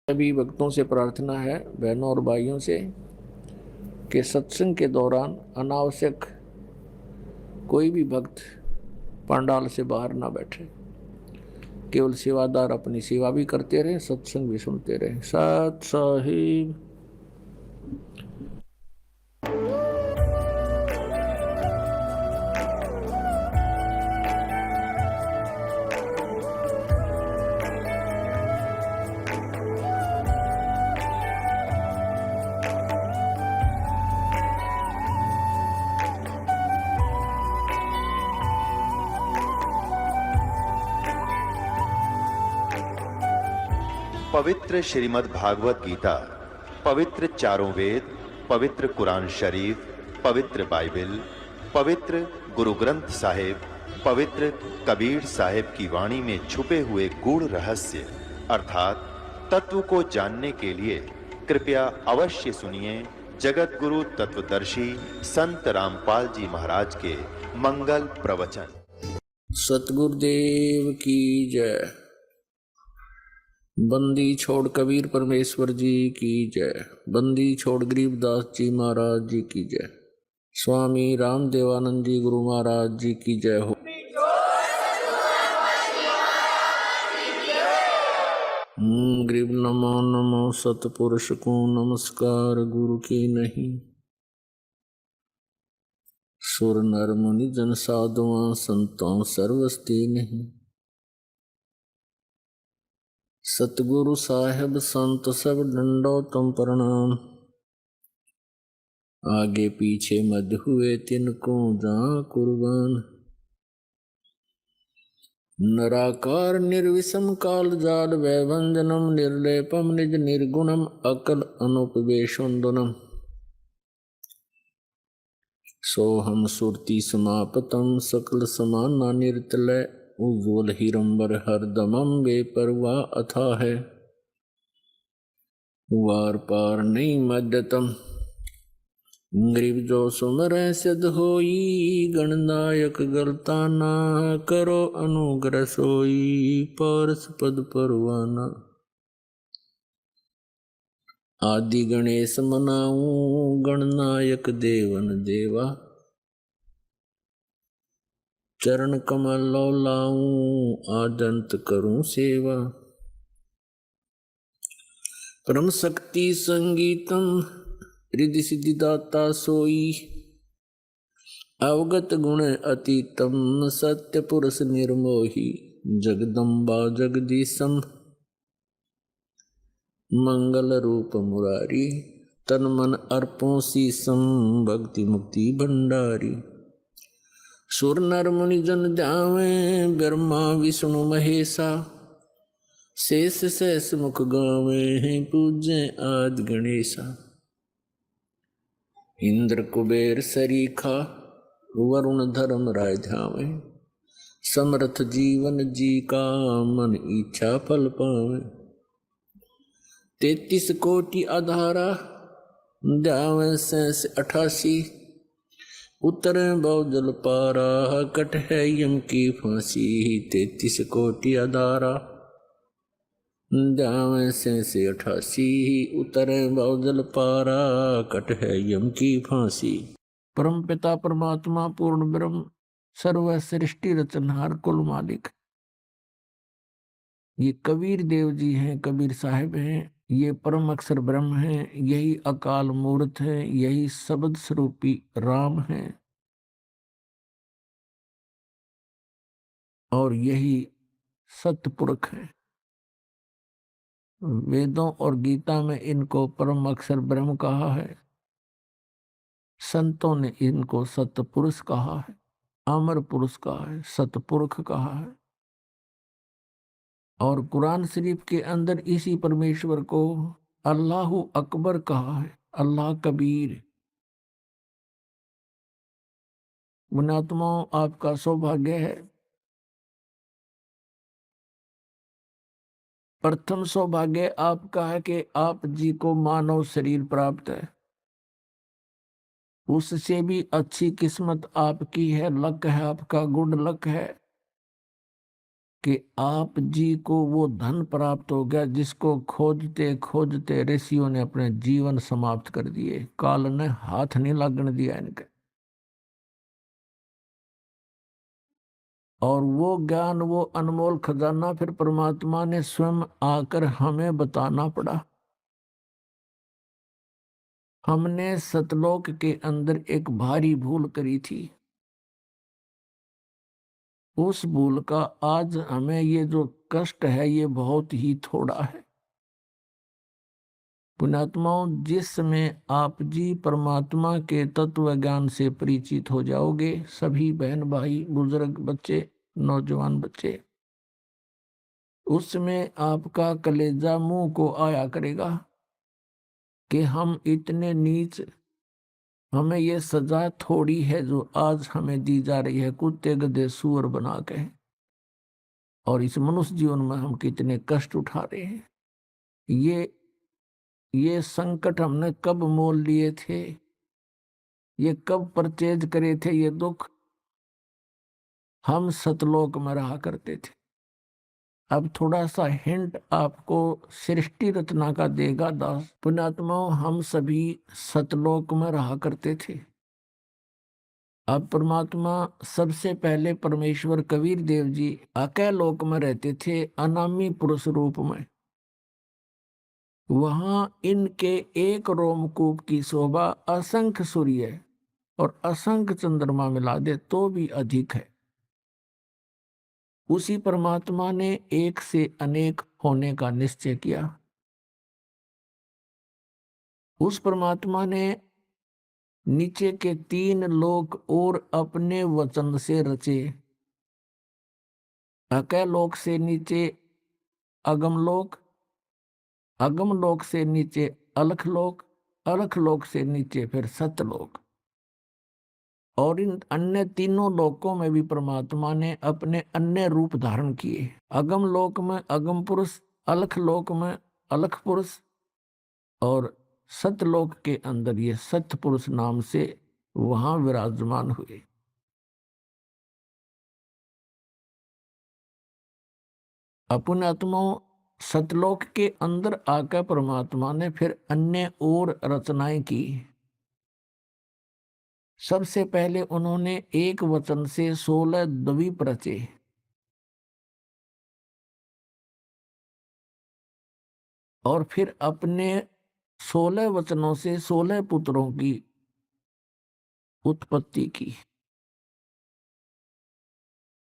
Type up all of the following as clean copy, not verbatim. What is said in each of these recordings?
सभी भक्तों से प्रार्थना है, बहनों और भाइयों से, कि सत्संग के दौरान अनावश्यक कोई भी भक्त पंडाल से बाहर ना बैठे। केवल सेवादार अपनी सेवा भी करते रहे, सत्संग भी सुनते रहे। सत साहिब। पवित्र श्रीमद् भागवत गीता, पवित्र चारों वेद, पवित्र कुरान शरीफ, पवित्र बाइबल, पवित्र गुरु ग्रंथ साहिब, पवित्र कबीर साहिब की वाणी में छुपे हुए गूढ़ रहस्य अर्थात तत्व को जानने के लिए कृपया अवश्य सुनिए जगत गुरु तत्वदर्शी संत रामपाल जी महाराज के मंगल प्रवचन। सतगुरुदेव की जय। बंदी छोड़ कबीर परमेश्वर जी की जय। बंदी छोड़ गरीबदास जी महाराज जी की जय। स्वामी रामदेवानंद जी गुरु महाराज जी की जय हो। गरीब नमो नमो सतपुरुष को नमस्कार, गुरु की नहीं। सुर नर मुनि जन साधुआं संतों सर्वस्ती नहीं। सतगुरु साहेब संत सब डंडो तुम प्रणाम। आगे पीछे मद हुए तिनको जहाँ कुर्बान। नराकार निर्विषम काल जाल वैभंजनम निर्लेपम निज निर्गुणम अकल अनुपवेशुंदनम। सोहम सुरति समापतम सकल समाना निर्तलय उज्ज्वल हिरंबर हरदमम बेपरवाह अथा है। वार पार नहीं मध्यतम गरीब जो सुमर सिद्ध होई। गणनायक गलता ना करो अनुग्रह सोई। पारस पद परवाना आदि गणेश मनाऊं। गणनायक देवन देवा चरण कमल लो लाऊं। आदंत करूं सेवा परम शक्ति संगीतम रिद्धि सिद्धि दाता सोई। अवगत गुण अतीतम सत्य पुरुष निर्मोही। जगदम्बा जगदीशम मंगल रूप मुरारी। तन मन अर्पों शीसम भक्ति मुक्ति भंडारी। सुर नर मुनि जन ध्यावे ब्रह्मा विष्णु महेशा। शेष शेष मुख गावे पूज्य आदि गणेशा। इंद्र कुबेर सरीखा वरुण धर्म राय ध्यावे। समर्थ जीवन जी का मन इच्छा फल पावे। 33 कोटि आधारा ध्यावे 88। उतरे बहुजल पारा कट है यम की फांसी। 33 कोटि आधारा ध्यावे 88। उतरे बहुजल पारा कट है यम की फांसी। परम पिता परमात्मा पूर्ण ब्रह्म सर्व सृष्टि रचनहार कुल मालिक ये कबीर देव जी हैं, कबीर साहिब हैं। ये परम अक्षर ब्रह्म हैं, यही अकाल मूर्त है, यही शब्द स्वरूपी राम है और यही सतपुरुष है। वेदों और गीता में इनको परम अक्षर ब्रह्म कहा है। संतों ने इनको सतपुरुष कहा है, अमर पुरुष कहा है, सतपुरुष कहा है। और कुरान शरीफ के अंदर इसी परमेश्वर को अल्लाह अकबर कहा है, अल्लाह कबीर। मुनात्माओं, आपका सौभाग्य है। प्रथम सौभाग्य आपका है कि आप जी को मानव शरीर प्राप्त है। उससे भी अच्छी किस्मत आपकी है, लक है आपका, गुड लक है कि आप जी को वो धन प्राप्त हो गया जिसको खोजते खोजते ऋषियों ने अपने जीवन समाप्त कर दिए, काल ने हाथ नहीं लगने दिया इनके। और वो ज्ञान, वो अनमोल खजाना फिर परमात्मा ने स्वयं आकर हमें बताना पड़ा। हमने सतलोक के अंदर एक भारी भूल करी थी। उस भूल का आज हमें ये जो कष्ट है ये बहुत ही थोड़ा है। पुण्यात्माओं, जिस समय आप जी परमात्मा के तत्व ज्ञान से परिचित हो जाओगे, सभी बहन भाई, बुजुर्ग, बच्चे, नौजवान बच्चे, उस समय आपका कलेजा मुंह को आया करेगा कि हम इतने नीच, हमें ये सजा थोड़ी है जो आज हमें दी जा रही है कुत्ते गधे सूअर बना के, और इस मनुष्य जीवन में हम कितने कष्ट उठा रहे हैं। ये संकट हमने कब मोल लिए थे, ये कब परचेज करे थे ये दुख। हम सतलोक में रहा करते थे। अब थोड़ा सा हिंट आपको सृष्टि रचना का देगा दास। पुण्यात्माओं, हम सभी सतलोक में रहा करते थे। अब परमात्मा, सबसे पहले परमेश्वर कबीर देव जी अकय लोक में रहते थे, अनामी पुरुष रूप में। वहां इनके एक रोमकूप की शोभा असंख्य सूर्य और असंख्य चंद्रमा मिला दे तो भी अधिक है। उसी परमात्मा ने एक से अनेक होने का निश्चय किया। उस परमात्मा ने नीचे के 3 लोक और अपने वचन से रचे। अकय लोक से नीचे अगम लोक, अगम लोक से नीचे अलख लोक, अलख लोक से नीचे फिर सतलोक। और इन अन्य तीनों लोकों में भी परमात्मा ने अपने अन्य रूप धारण किए। अगम लोक में अगम पुरुष, अलख लोक में अलख पुरुष, और सतलोक के अंदर ये सत्य पुरुष नाम से वहां विराजमान हुए। अपने आत्माओं, सतलोक के अंदर आकर परमात्मा ने फिर अन्य और रचनाएं की। सबसे पहले उन्होंने एक वचन से 16 द्वीप रचे। और फिर अपने 16 वचनों से 16 पुत्रों की उत्पत्ति की।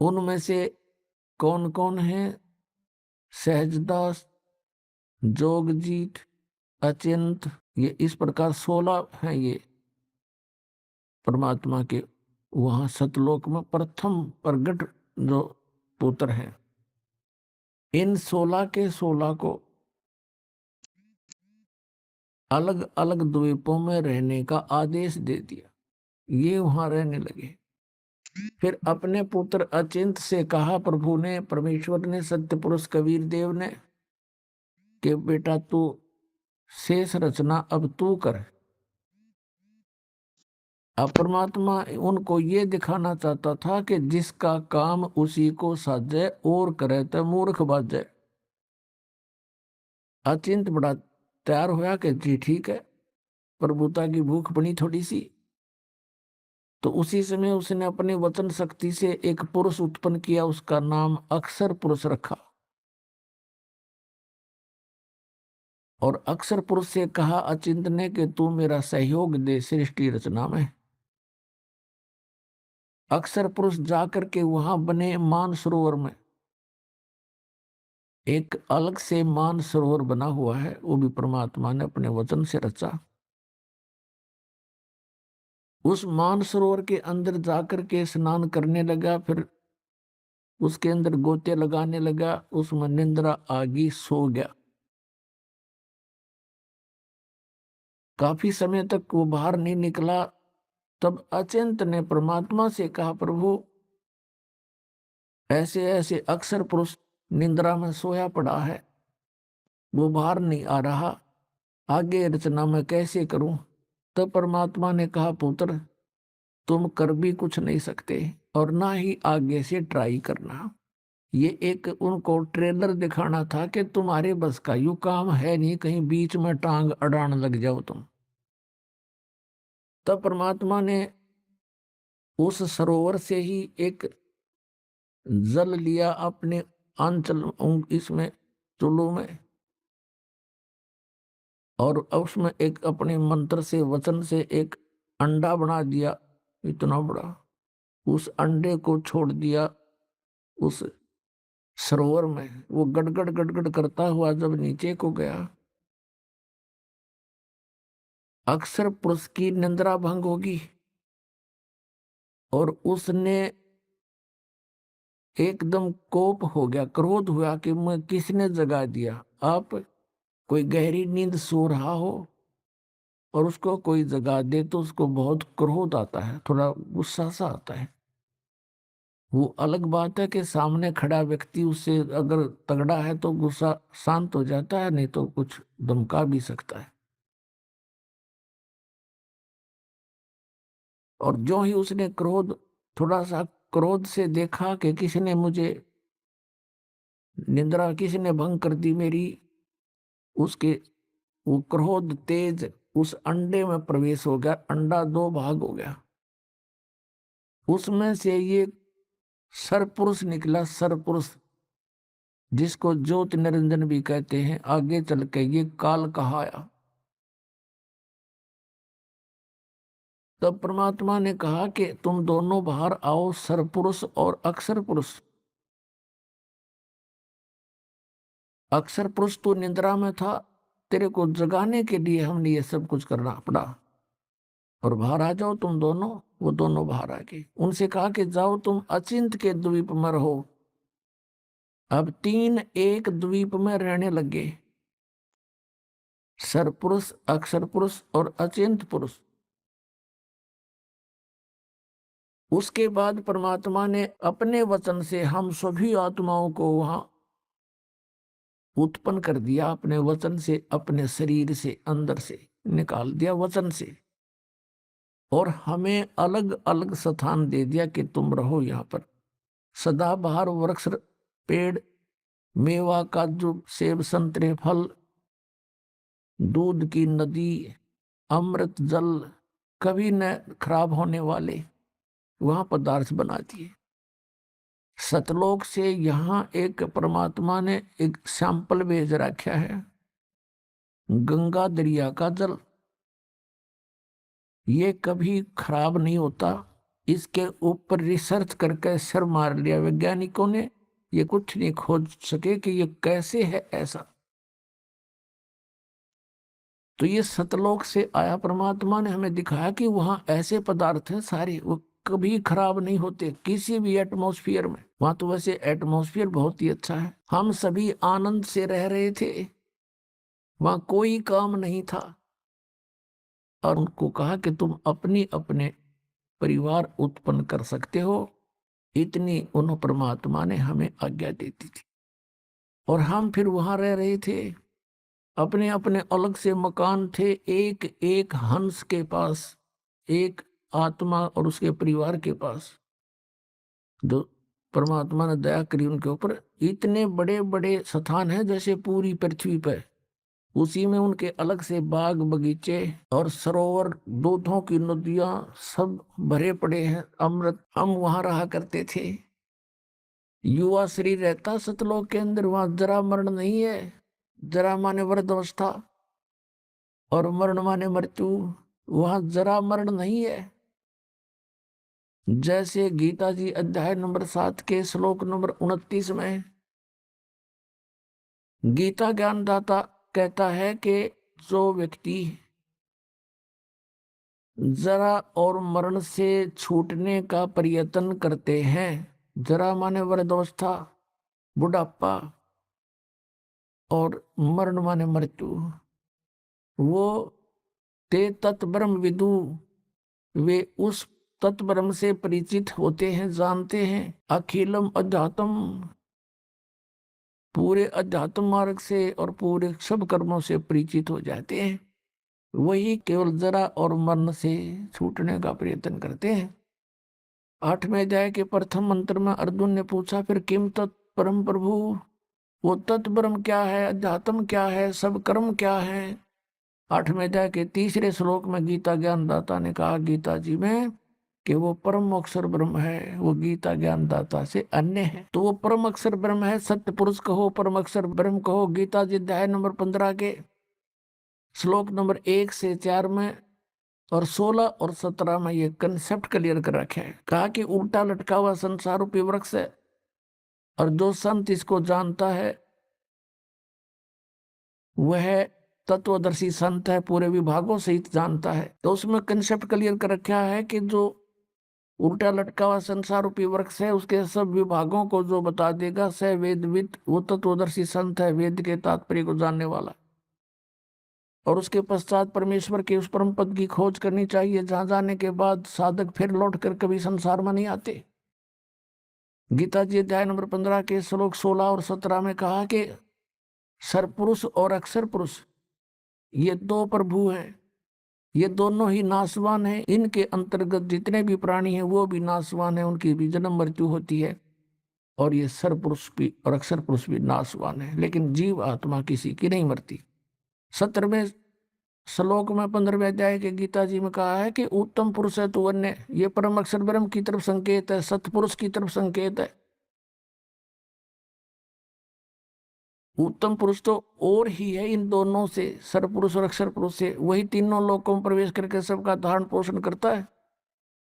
उनमें से कौन कौन है? सहजदास, जोगजीत, अचिंत, ये इस प्रकार 16 हैं ये परमात्मा के वहां सतलोक में प्रथम प्रगट जो पुत्र हैं। इन 16 के 16 को अलग अलग द्वीपों में रहने का आदेश दे दिया। ये वहां रहने लगे। फिर अपने पुत्र अचिंत से कहा प्रभु ने, परमेश्वर ने, सत्य पुरुष कबीर देव ने, कि बेटा तू शेष रचना अब तू कर। अब परमात्मा उनको ये दिखाना चाहता था कि जिसका काम उसी को साजे और करे तो मूर्ख बाजे। अचिंत बड़ा तैयार होया कि जी ठीक है, प्रभुता की भूख बनी थोड़ी सी। तो उसी समय उसने अपने वचन शक्ति से एक पुरुष उत्पन्न किया, उसका नाम अक्षर पुरुष रखा। और अक्षर पुरुष से कहा अचिंत ने कि तू मेरा सहयोग दे सृष्टि रचना में। अक्षर पुरुष जाकर के वहां बने मान सरोवर में। एक अलग से मान सरोवर बना हुआ है, वो भी परमात्मा ने अपने वचन से रचा। उस मान सरोवर के अंदर जाकर के स्नान करने लगा, फिर उसके अंदर गोते लगाने लगा, उसमें निंद्रा आगी, सो गया। काफी समय तक वो बाहर नहीं निकला। तब अचिंत ने परमात्मा से कहा, प्रभु ऐसे ऐसे अक्षर पुरुष निंद्रा में सोया पड़ा है, वो बाहर नहीं आ रहा, आगे रचना में कैसे करूं? तब परमात्मा ने कहा, पुत्र तुम कर भी कुछ नहीं सकते और ना ही आगे से ट्राई करना। ये एक उनको ट्रेलर दिखाना था कि तुम्हारे बस का यूं काम है नहीं, कहीं बीच में टांग अड़ान लग जाओ तुम। तब परमात्मा ने उस सरोवर से ही एक जल लिया अपने अंचल इसमें चुल्लू में, और उसमें एक अपने मंत्र से वचन से एक अंडा बना दिया इतना बड़ा। उस अंडे को छोड़ दिया उस सरोवर में। वो गड़गड़ गड़गड़ करता हुआ जब नीचे को गया, अक्सर पुरुष की निंद्रा भंग होगी, और उसने एकदम कोप हो गया, क्रोध हुआ कि मैं किसने जगा दिया। आप कोई गहरी नींद सो रहा हो और उसको कोई जगा दे तो उसको बहुत क्रोध आता है, थोड़ा गुस्सा सा आता है। वो अलग बात है कि सामने खड़ा व्यक्ति उससे अगर तगड़ा है तो गुस्सा शांत हो जाता है, नहीं तो कुछ धमका भी सकता है। और जो ही उसने थोड़ा सा क्रोध से देखा कि किसने मुझे निंद्रा, किसने भंग कर दी मेरी, उसके वो क्रोध तेज उस अंडे में प्रवेश हो गया। अंडा दो भाग हो गया, उसमें से ये सरपुरुष निकला। सरपुरुष जिसको ज्योति निरंजन भी कहते हैं, आगे चल के ये काल कहाया। तब परमात्मा ने कहा कि तुम दोनों बाहर आओ, सरपुरुष और अक्षर पुरुष। अक्षर पुरुष तो निद्रा में था, तेरे को जगाने के लिए हमने ये सब कुछ करना पड़ा, और बाहर आ जाओ तुम दोनों। वो दोनों बाहर आ गए। उनसे कहा कि जाओ तुम अचिंत के द्वीप में रहो। अब तीन एक द्वीप में रहने लगे, सरपुरुष, अक्षर पुरुष और अचिंत पुरुष। उसके बाद परमात्मा ने अपने वचन से हम सभी आत्माओं को वहां उत्पन्न कर दिया। अपने वचन से, अपने शरीर से, अंदर से निकाल दिया वचन से, और हमें अलग अलग स्थान दे दिया कि तुम रहो यहाँ पर। सदाबहार वृक्ष, पेड़, मेवा, काजू, सेब, संतरे, फल, दूध की नदी, अमृत जल, कभी न खराब होने वाले वहां पदार्थ बना दिए। सतलोक से यहाँ एक परमात्मा ने एक सैंपल भेज रखा है, गंगा दरिया का जल। ये कभी खराब नहीं होता। इसके ऊपर रिसर्च करके सर मार लिया वैज्ञानिकों ने, ये कुछ नहीं खोज सके कि ये कैसे है ऐसा। तो ये सतलोक से आया परमात्मा ने हमें दिखाया कि वहां ऐसे पदार्थ हैं सारे, वो कभी खराब नहीं होते किसी भी एटमॉस्फेयर में। वहां तो वैसे एटमॉस्फेयर बहुत ही अच्छा है, हम सभी आनंद से रह रहे थे, वहां कोई काम नहीं था। और उनको कहा कि तुम अपनी अपने परिवार उत्पन्न कर सकते हो, इतनी उन परमात्मा ने हमें आज्ञा दी थी। और हम फिर वहां रह रहे थे, अपने अपने अलग से मकान थे। एक एक हंस के पास एक आत्मा और उसके परिवार के पास, जो परमात्मा ने दया करी उनके ऊपर। इतने बड़े बड़े स्थान हैं जैसे पूरी पृथ्वी पर, उसी में उनके अलग से बाग बगीचे और सरोवर, दूधों की नदियां सब भरे पड़े हैं, अमृत। हम वहां रहा करते थे। युवा शरीर रहता सतलोक के अंदर, वहां जरा मरण नहीं है। जरा माने वृद्धावस्था और मरण माने मृत्यु, वहां जरा मरण नहीं है। जैसे गीता जी अध्याय नंबर 7 के श्लोक नंबर 29 में गीता ज्ञानदाता कहता है कि जो व्यक्ति जरा और मरण से छूटने का प्रयत्न करते हैं, जरा माने वृद्धावस्था, बुढ़ापा, और मरण माने मृत्यु, वो ते तत्ब्रह्म विदु, वे उस तत्ब्रह्म से परिचित होते हैं, जानते हैं। अखिलम अध्यात्म, पूरे अध्यात्म मार्ग से और पूरे सब कर्मों से परिचित हो जाते हैं। वही केवल जरा और मरण से छूटने का प्रयत्न करते हैं। 8वें अध्याय के प्रथम मंत्र में अर्जुन ने पूछा, फिर किम तत् परम प्रभु वो तत्व ब्रह्म क्या है, अध्यात्म क्या है, सब कर्म क्या है। 8वें अध्याय के 3रे श्लोक में गीता ज्ञानदाता ने कहा गीता जी में कि वो परम अक्षर ब्रह्म है, वो गीता ज्ञानदाता से अन्य है। तो वो परम अक्षर ब्रह्म है, सत्य पुरुष कहो, परम अक्षर ब्रह्म कहो। गीता जी अध्याय नंबर 15 के श्लोक नंबर 1 से 4 में और 16 और 17 में ये कंसेप्ट क्लियर कर रखे हैं। कहा कि उल्टा लटका हुआ संसार रूपी वृक्ष है, और जो संत इसको जानता है वह तत्वदर्शी संत है, पूरे विभागों सहित जानता है। तो उसमें कंसेप्ट क्लियर कर रखा है कि जो उल्टा लटका हुआ संसार रूपी वृक्ष है उसके सब विभागों को जो बता देगा स वेदविद, वो तत्वदर्शी संत है, वेद के तात्पर्य को जानने वाला। और उसके पश्चात परमेश्वर के उस परम पद की खोज करनी चाहिए जहां जाने के बाद साधक फिर लौट कर कभी संसार में नहीं आते। गीता जी अध्याय नंबर 15 के श्लोक 16 और 17 में कहा कि सरपुरुष और अक्षर पुरुष ये दो प्रभु हैं, ये दोनों ही नाशवान हैं। इनके अंतर्गत जितने भी प्राणी हैं वो भी नाशवान हैं, उनकी भी जन्म मृत्यु होती है। और ये सरपुरुष भी और अक्षर पुरुष भी नाशवान है, लेकिन जीव आत्मा किसी की नहीं मरती। 17वें श्लोक में 15वें अध्याय के गीता जी में कहा है कि उत्तम पुरुष है तू अन्य, ये परम अक्षर ब्रह्म की तरफ संकेत है, सतपुरुष की तरफ संकेत है। उत्तम पुरुष तो और ही है इन दोनों से, सरपुरुष और अक्षर पुरुष से। वही तीनों लोकों में प्रवेश करके सबका धारण पोषण करता है,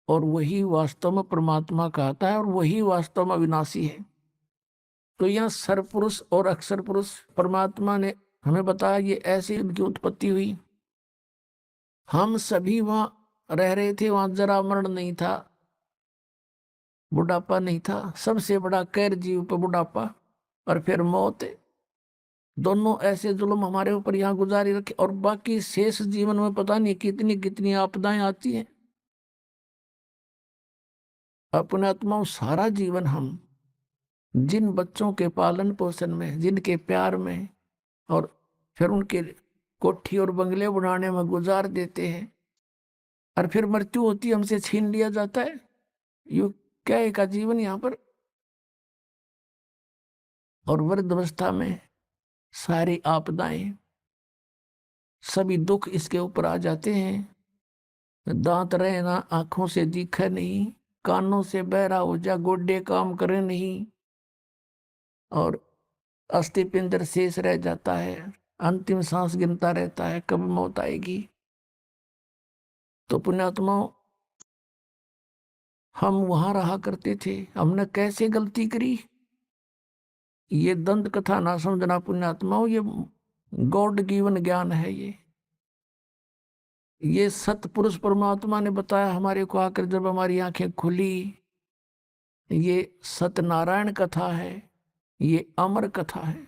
और वही वास्तव में परमात्मा कहता है, और वही वास्तव में अविनाशी है। तो यहाँ सरपुरुष और अक्षर पुरुष परमात्मा ने हमें बताया ये ऐसे इनकी उत्पत्ति हुई। हम सभी वहां रह रहे थे, वहां जरा मरण नहीं था, बुढ़ापा नहीं था। सबसे बड़ा कैर जीव पर बुढ़ापा और फिर मौत है। दोनों ऐसे जुल्म हमारे ऊपर यहाँ गुजारी रखे, और बाकी शेष जीवन में पता नहीं कितनी कितनी आपदाएं आती हैं। अपने आत्माओं सारा जीवन हम जिन बच्चों के पालन पोषण में, जिनके प्यार में, और फिर उनके कोठी और बंगले बनाने में गुजार देते हैं, और फिर मृत्यु होती है, हमसे छीन लिया जाता है। यू क्या एक जीवन यहाँ पर। और वृद्धावस्था में सारी आपदाएं, सभी दुख इसके ऊपर आ जाते हैं। दांत रहे ना, आंखों से दिखे नहीं, कानों से बहरा हो जा, गोड्डे काम करे नहीं, और अस्थि पिंजर शेष रह जाता है। अंतिम सांस गिनता रहता है कब मौत आएगी। तो पुण्यात्माओं, हम वहां रहा करते थे, हमने कैसे गलती करी। ये दंत कथा ना समझना पुण्यात्माओं, ये गॉड गिवन ज्ञान है। ये सतपुरुष परमात्मा ने बताया हमारे को आकर, जब हमारी आंखें खुली। ये सत्यनारायण कथा है, ये अमर कथा है।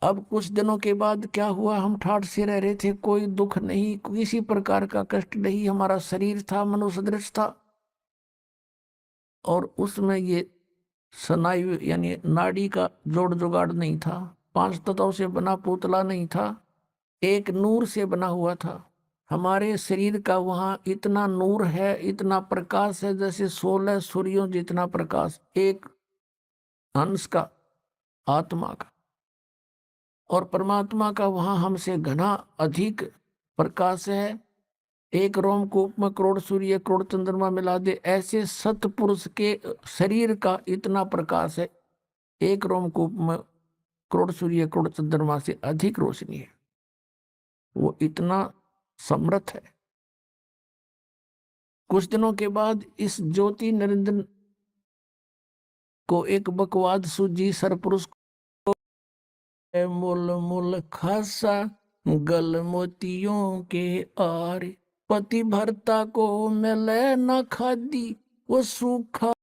अब कुछ दिनों के बाद क्या हुआ, हम ठाठ से रह रहे थे, कोई दुख नहीं, किसी प्रकार का कष्ट नहीं। हमारा शरीर था मनुष्य सदृश था, और उसमें ये स्नायु यानी नाड़ी का जोड़ जुगाड़ नहीं था, 5 तत्वों से बना पुतला नहीं था, एक नूर से बना हुआ था। हमारे शरीर का वहां इतना नूर है, इतना प्रकाश है, जैसे 16 सूर्यों जितना प्रकाश एक अंश का, आत्मा का। और परमात्मा का वहां हमसे घना अधिक प्रकाश है। एक रोमकूप में करोड़ सूर्य करोड़ चंद्रमा मिला दे, ऐसे सतपुरुष के शरीर का इतना प्रकाश है। एक रोमकूप में करोड़ सूर्य करोड़ चंद्रमा से अधिक रोशनी है, वो इतना समर्थ है। कुछ दिनों के बाद इस ज्योति निरंजन को एक बकवाद सूझी। सरपुरुष को मुल मुल खासा गल मोतियों के आरे, पति भरता को मिले न खादी वो सूखा